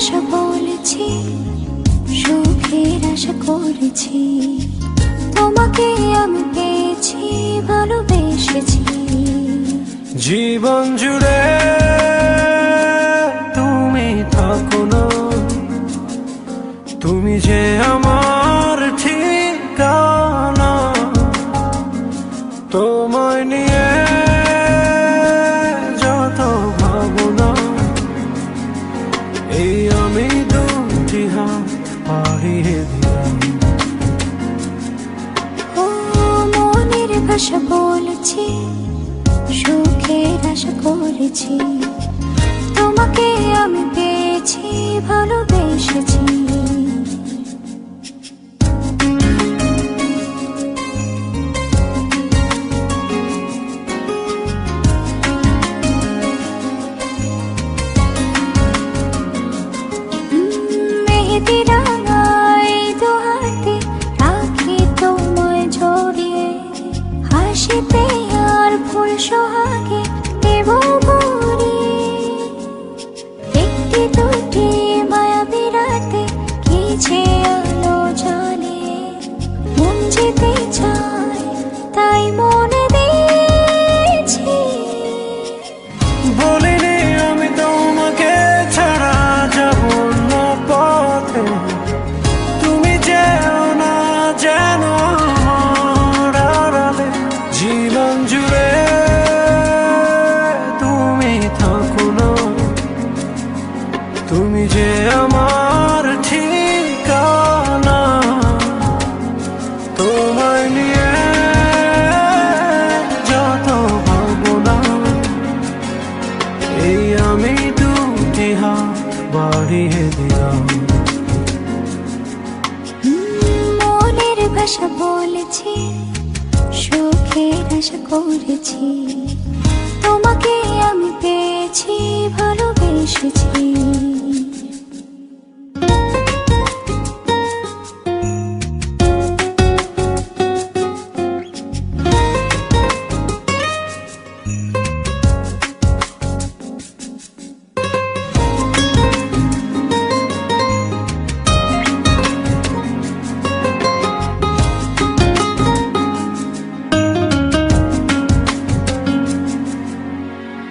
ভাষা বলেছি, সুখের আশা করেছি, তোমাকে আমি পেয়েছি, ভালোবেসেছি। জীবন জুড়ে তুমি থাকো না, তুমি যে আমার ঠিকানা। তোমায় নিয়ে যত ভাবনা, এই আমি দুটি হাত বাড়িয়ে দিলাম। ও মনের ভাষা বলেছি, সুখের আশা করেছি, তোমাকে আমি পেয়েছি, ভালোবেসেছি। মেহেদি রাঙাই দু হাতে রাখি তোমায় জড়িয়ে, হাসিতে আর ফুল সোহাগে দেব ভরিয়ে। একটি দুটি মায়াবী রাতে কি যে আলো জ্বালিয়ে, মন যেতে চায় তাই মনে দিয়েছি। বলিনি আমি তোমাকে ছাড়া যাব না পথে, তুমি যেও না যেন আমার আড়ালে। জীবন জুড়ে তুমি থাকো না, তুমি যে আমার ঠিকানা। তোমায় নিয়ে যত ভাবনা, এই আমি দুটি হাত বাড়িয়ে দিলাম। মনের ভাষা বলেছি, সুখের আশা করেছি, তোমাকে আমি পেয়েছি, ভালোবেসেছি।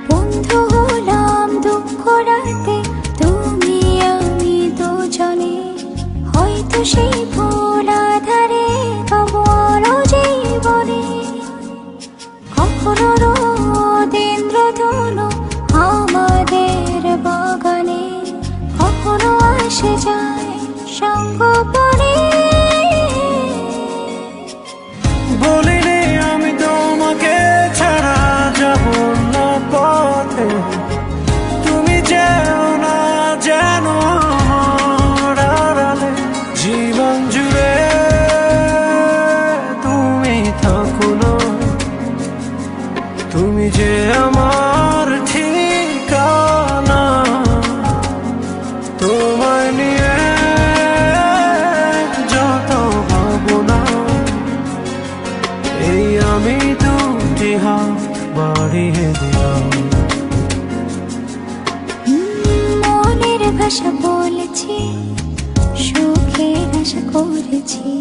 বন্ধু হলাম দুঃখ রাতে, তুমি আমি দুজনে, হয়তো সেই ভুল আধারে পাবো আরো জীবনে। কখনো রোদ ইন্দ্রধনু আমাদের বাগানে, কখনো আসে যায় সঙ্গোপনে। বলিনি আমি তোমাকে ছাড়া যাব না পথে, তুমি যেও না যেন আমার আড়ালে। জীবন জুড়ে তুমি থাকো না, তুমি যে আমার ঠিকানা। তোমায় নিয়ে যত ভাবনা, এই আমি দুটি হাত বাড়িয়ে দিলাম। মনের ভাষা বলেছি, সুখের আশা করেছি,